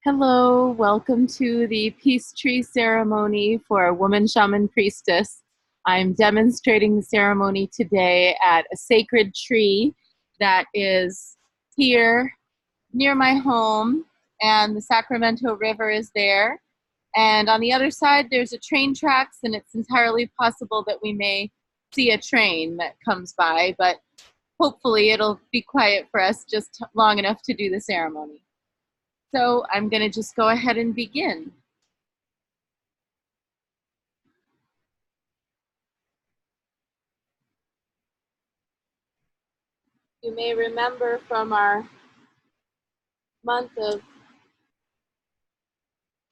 Hello, welcome to the Peace Tree Ceremony for Woman Shaman Priestess. I'm demonstrating the ceremony today at a sacred tree that is here near my home, and the Sacramento River is there. And on the other side, there's a train tracks, and it's entirely possible that we may see a train that comes by, but hopefully it'll be quiet for us just long enough to do the ceremony. So I'm going to just go ahead and begin. You may remember from our month of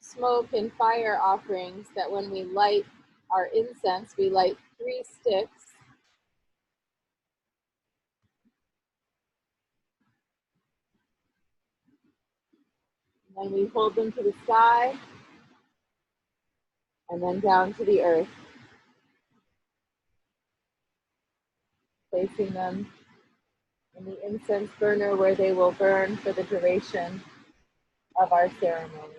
smoke and fire offerings that when we light our incense, we light 3 sticks. And then we hold them to the sky and then down to the earth, placing them in the incense burner where they will burn for the duration of our ceremony.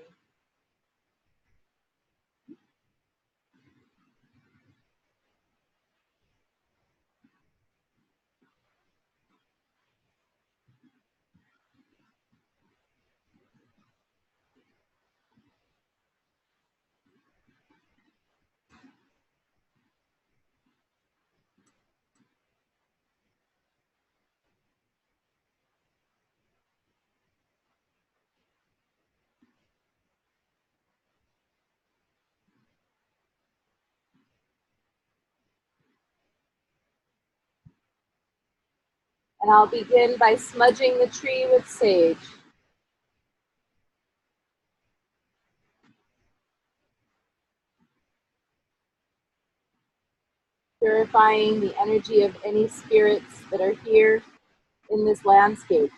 And I'll begin by smudging the tree with sage. Purifying the energy of any spirits that are here in this landscape.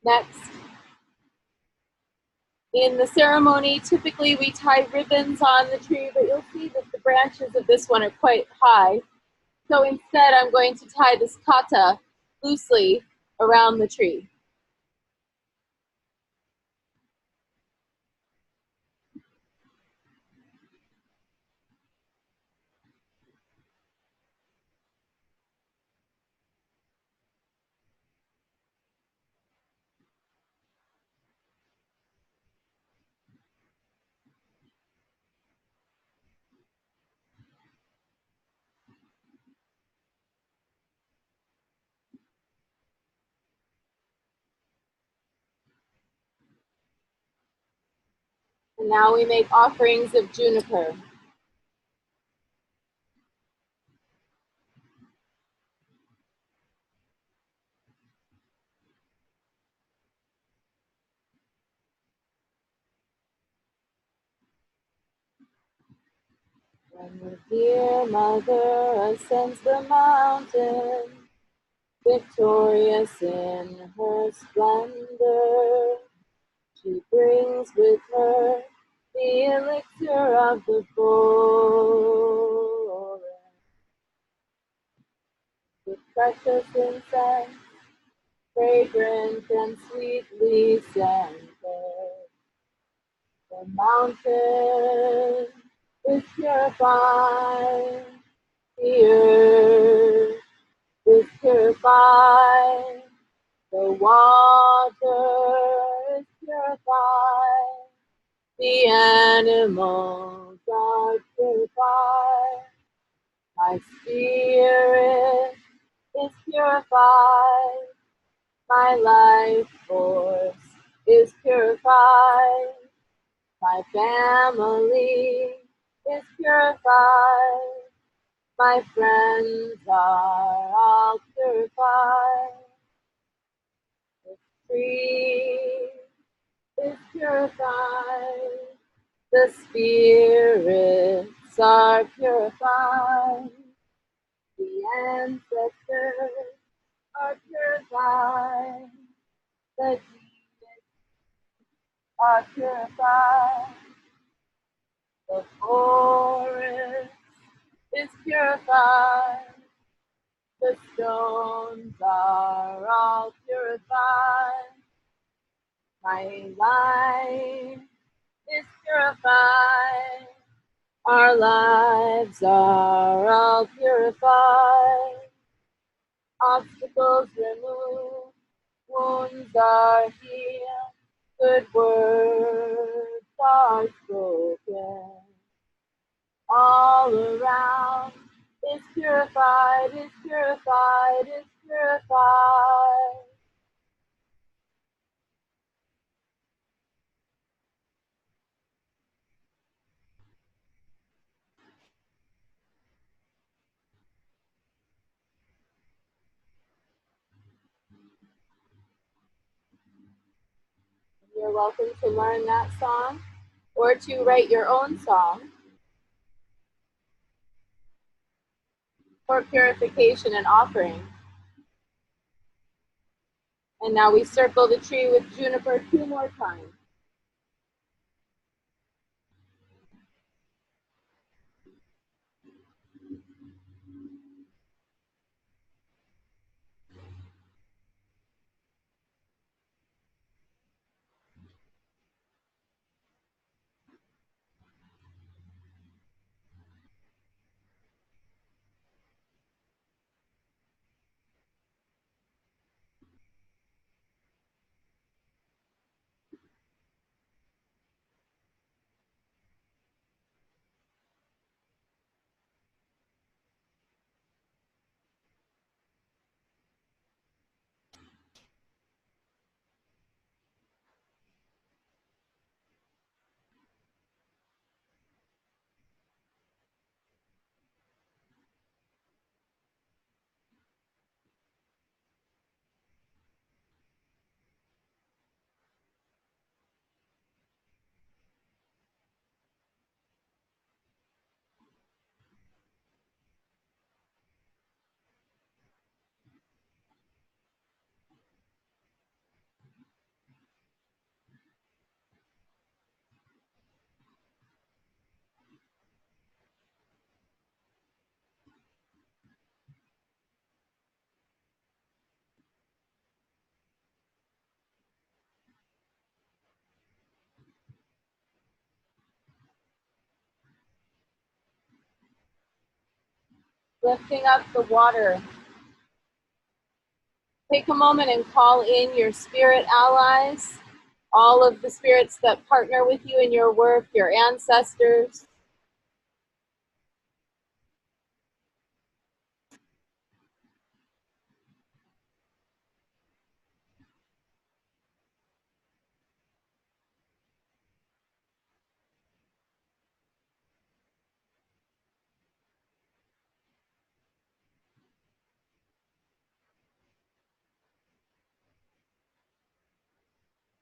Next, in the ceremony, typically we tie ribbons on the tree, but you'll see that the branches of this one are quite high. So instead, I'm going to tie this kata loosely around the tree. And now we make offerings of juniper. When the dear mother ascends the mountain, victorious in her splendor, she brings with her the elixir of the forest, with precious incense, fragrant and sweetly scented. The mountain is purified, the earth is purified, the water is purified, the animals are purified. My spirit is purified. My life force is purified. My family is purified. My friends are all purified. The tree is purified. The spirits are purified. The ancestors are purified. The demons are purified. The forest is purified. The stones are all purified. My life is purified. Our lives are all purified. Obstacles removed. Wounds are healed. Good words are spoken. All around is purified, is purified, is purified. You're welcome to learn that song or to write your own song for purification and offering. And now we circle the tree with juniper 2 more times. Lifting up the water. Take a moment and call in your spirit allies, all of the spirits that partner with you in your work, your ancestors.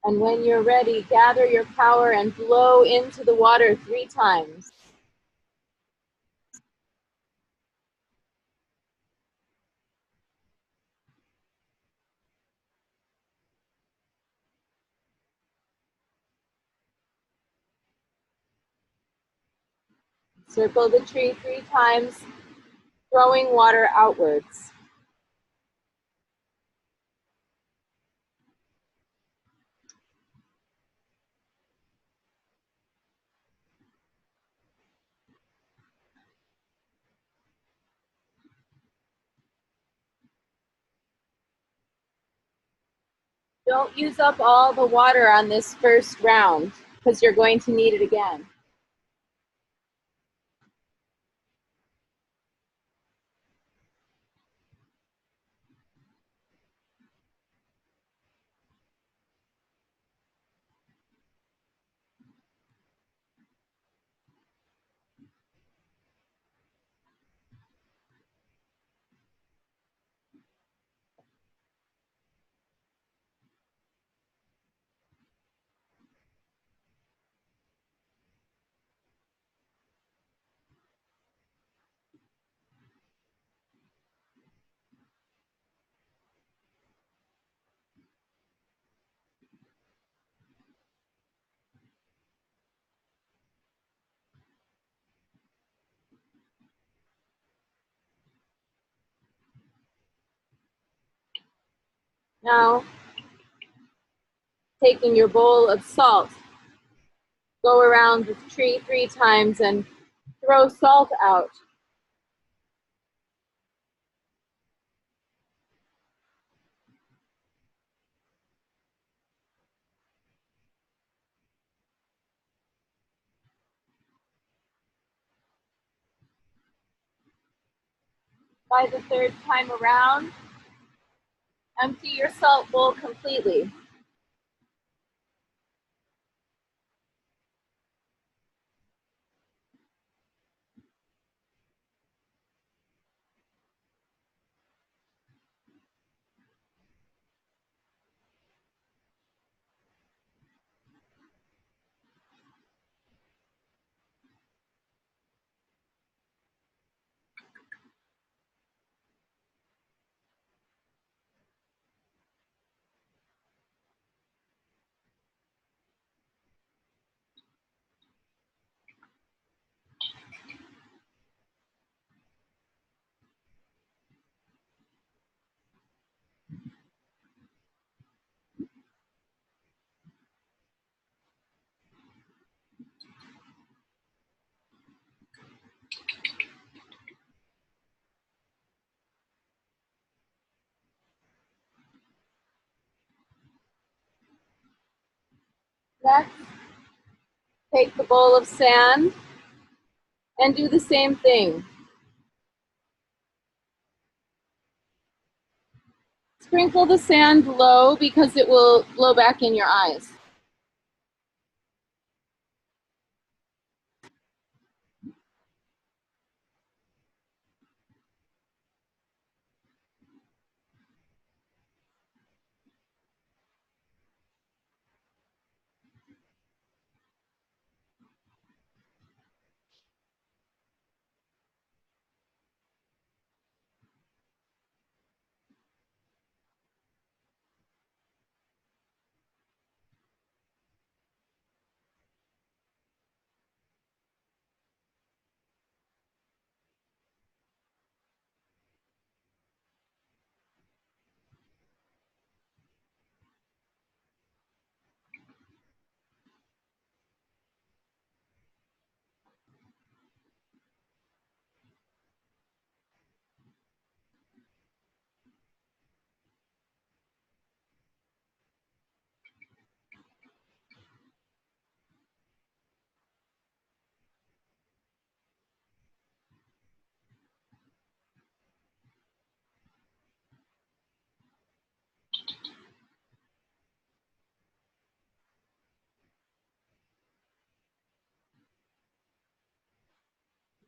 And when you're ready, gather your power and blow into the water 3 times. Circle the tree 3 times, throwing water outwards. Don't use up all the water on this first round because you're going to need it again. Now, taking your bowl of salt, go around the tree 3 times and throw salt out. By the 3rd time around, empty your salt bowl completely. Next, take the bowl of sand and do the same thing. Sprinkle the sand low because it will blow back in your eyes.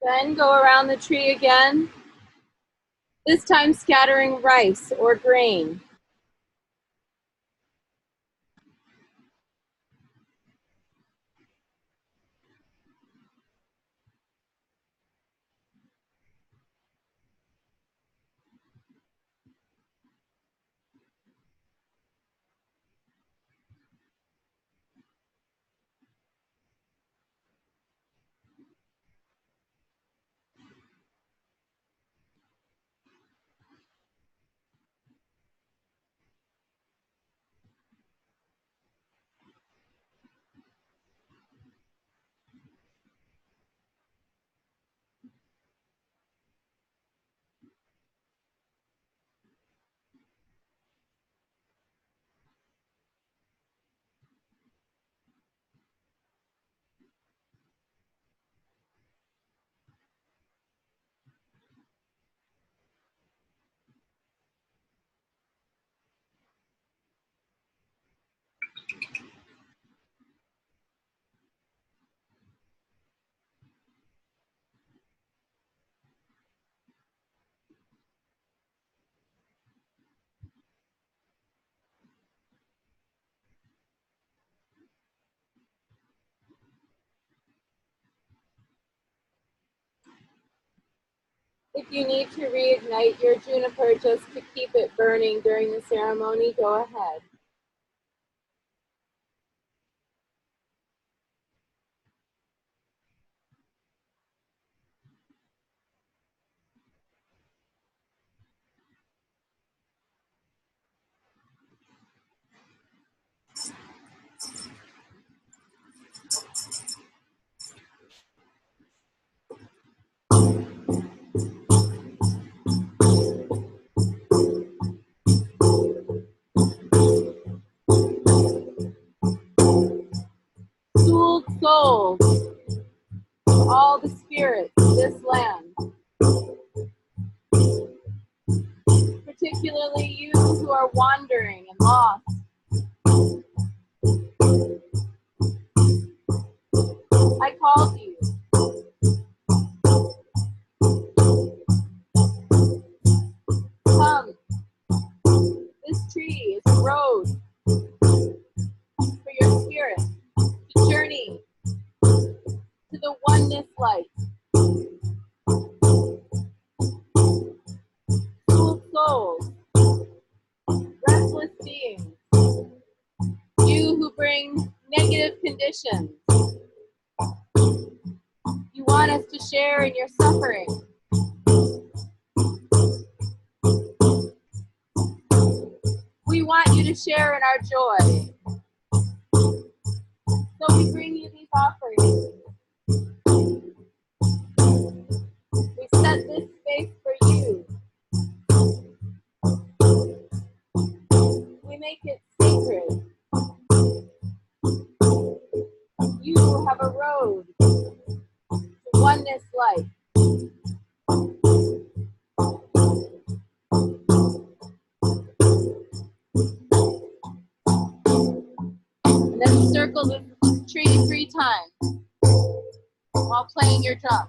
Then go around the tree again, this time scattering rice or grain. If you need to reignite your juniper just to keep it burning during the ceremony, go ahead. souls, all the spirits of this land, particularly you who are wandering and lost. I call to you. Come. This tree is a road for your spirit to journey to the oneness light. Cool souls, restless beings, you who bring negative conditions, you want us to share in your suffering. We want you to share in our joy. So we bring you these offerings. We set this space for you. We make it sacred. You have a road to oneness light. And then circle the tree 3 times while playing your drum.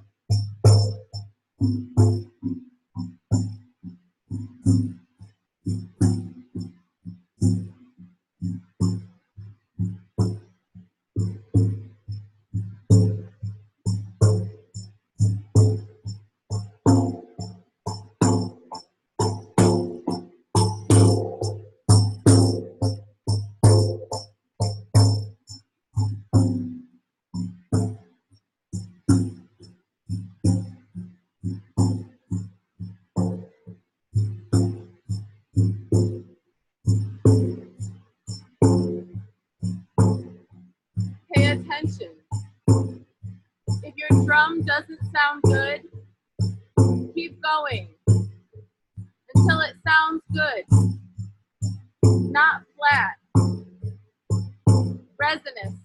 Pay attention. If your drum doesn't sound good, keep going until it sounds good, not flat. Resonance.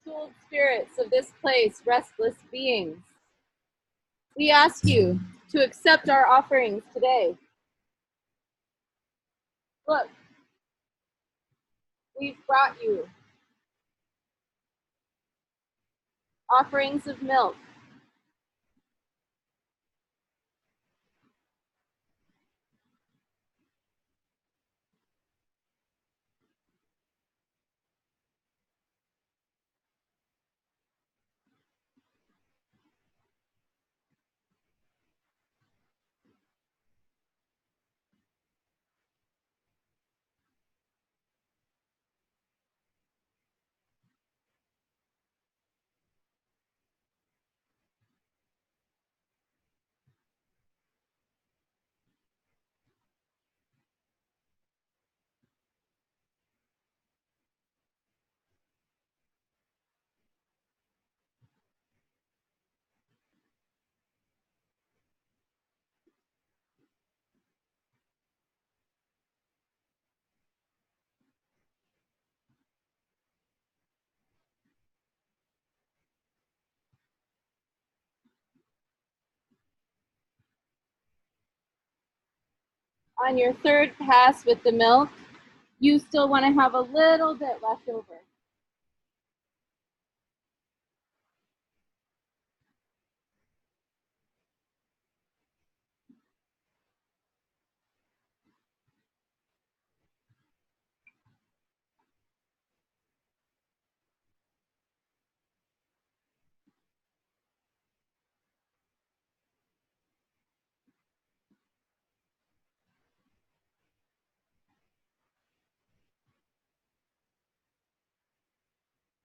Soul spirits of this place, restless beings, we ask you to accept our offerings today. Look, we've brought you offerings of milk, on your third pass with the milk, you still want to have a little bit left over.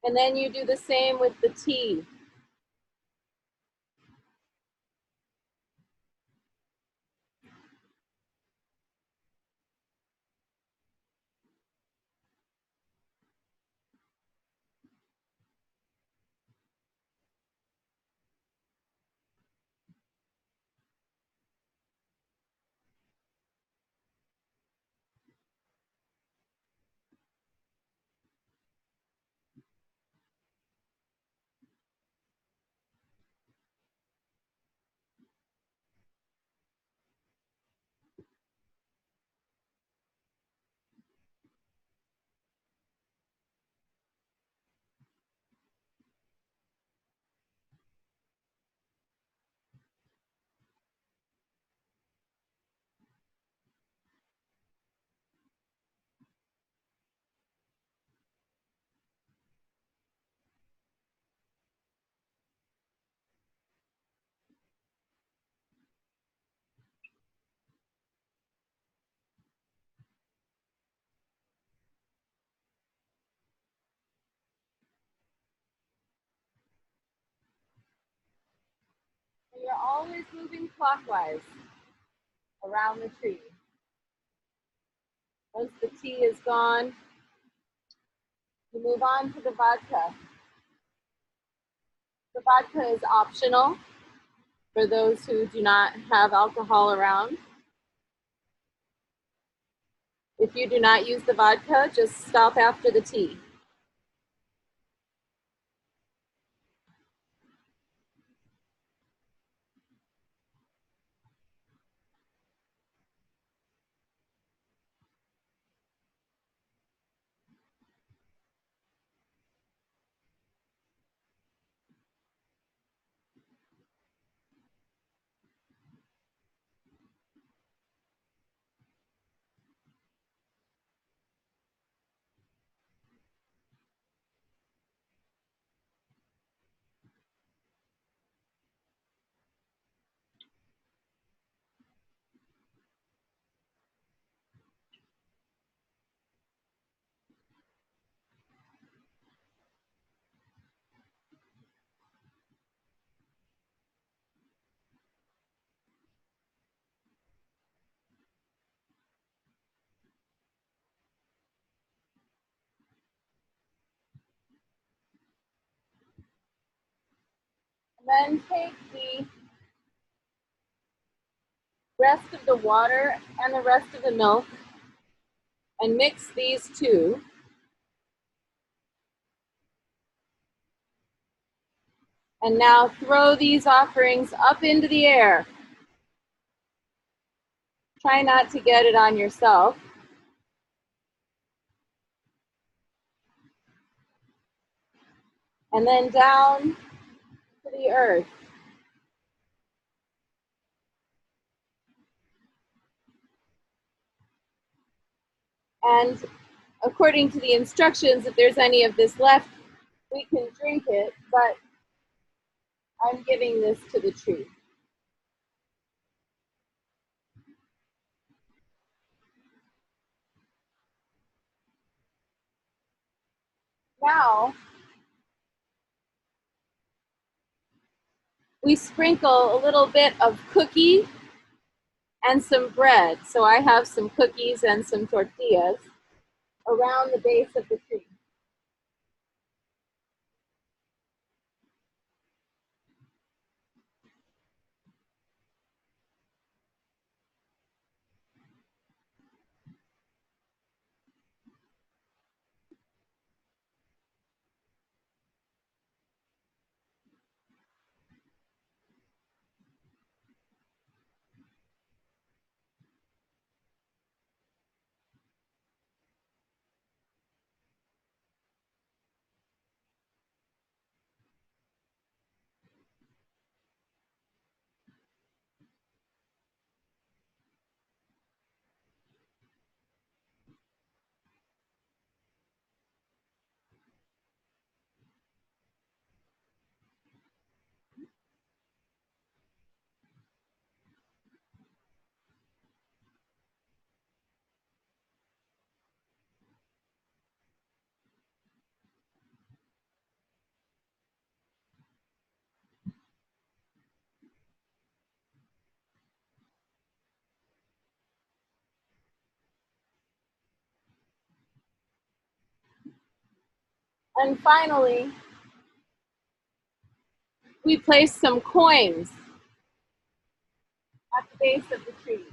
And then you do the same with the T. And you're always moving clockwise around the tree. Once the T is gone, you move on to the vodka. The vodka is optional for those who do not have alcohol around. If you do not use the vodka, just stop after the T. And then take the rest of the water and the rest of the milk and mix these two. And now throw these offerings up into the air. Try not to get it on yourself. And then down to the earth. And according to the instructions, if there's any of this left, we can drink it, but I'm giving this to the tree. Now, we sprinkle a little bit of cookie and some bread. So I have some cookies and some tortillas around the base of the tree. And finally, we place some coins at the base of the tree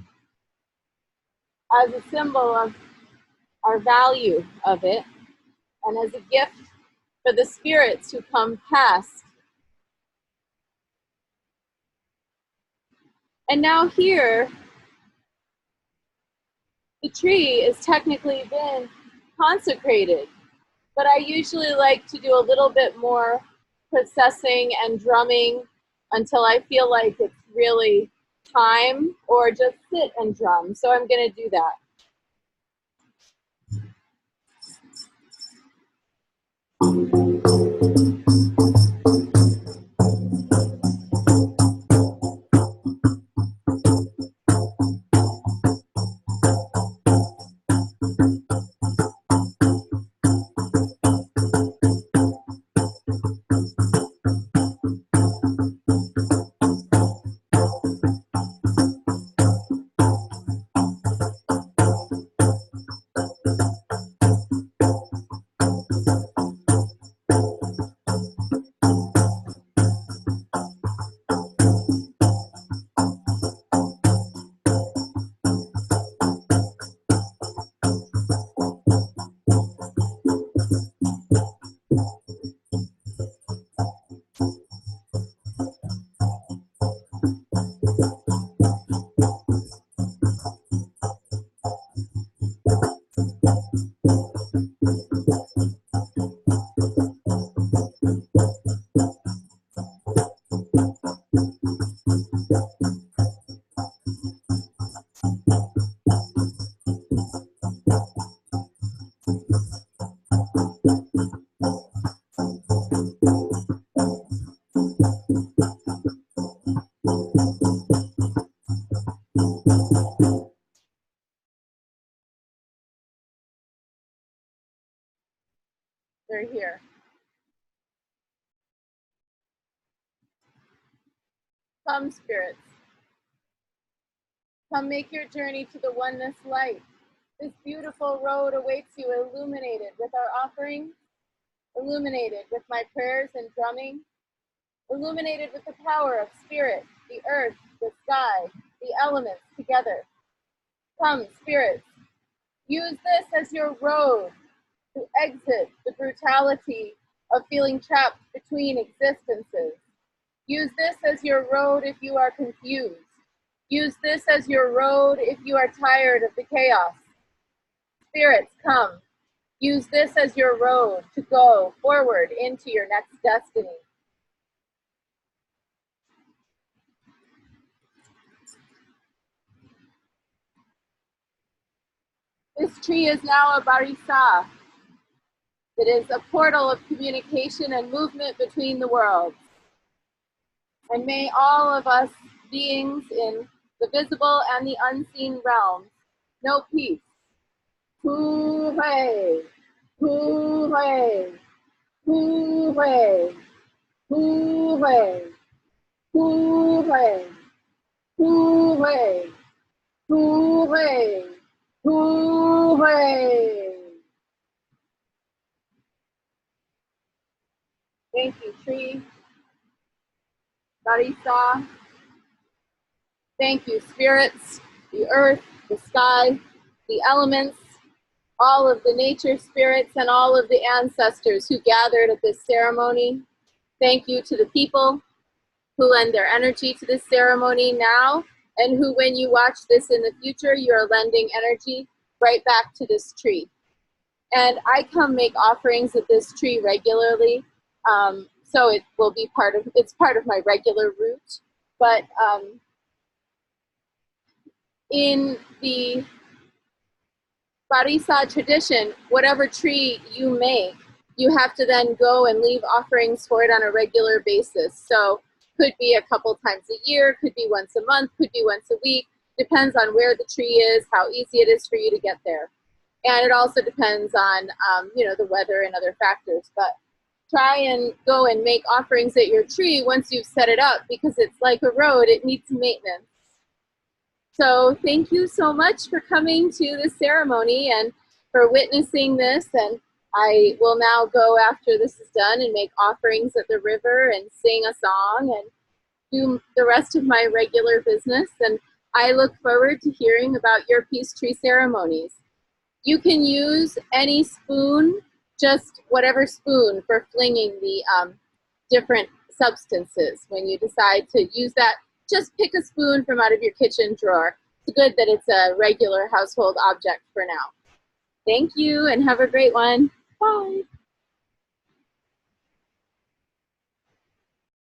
as a symbol of our value of it and as a gift for the spirits who come past. And now here, the tree is technically been consecrated, but I usually like to do a little bit more processing and drumming until I feel like it's really time, or just sit and drum. So I'm going to do that. They're here. Come, spirits. Come make your journey to the oneness light. This beautiful road awaits you, illuminated with our offerings, illuminated with my prayers and drumming, illuminated with the power of spirit, the earth, the sky, the elements together. Come, spirits. Use this as your road to exit the brutality of feeling trapped between existences. Use this as your road if you are confused. Use this as your road if you are tired of the chaos. Spirits, come. Use this as your road to go forward into your next destiny. This tree is now a barisa. It is a portal of communication and movement between the worlds. And may all of us beings in the visible and the unseen realms know peace. Hooray! Hooray! Hooray! Hooray! Hooray! Hooray! Hooray! Hooray! Thank you, tree. Barisa. Thank you, spirits, the earth, the sky, the elements, all of the nature spirits, and all of the ancestors who gathered at this ceremony. Thank you to the people who lend their energy to this ceremony now, and who, when you watch this in the future, you're lending energy right back to this tree. And I come make offerings at this tree regularly, so it will be it's part of my regular route. But in the Barisa tradition, whatever tree you make, you have to then go and leave offerings for it on a regular basis. So could be a couple times a year, could be once a month, could be once a week, depends on where the tree is, how easy it is for you to get there. And it also depends on, the weather and other factors. But try and go and make offerings at your tree once you've set it up, because it's like a road, it needs maintenance. So thank you so much for coming to the ceremony and for witnessing this. And I will now go after this is done and make offerings at the river and sing a song and do the rest of my regular business. And I look forward to hearing about your peace tree ceremonies. You can use any spoon, just whatever spoon for flinging the different substances. When you decide to use that, just pick a spoon from out of your kitchen drawer. It's good that it's a regular household object for now. Thank you and have a great one. Bye.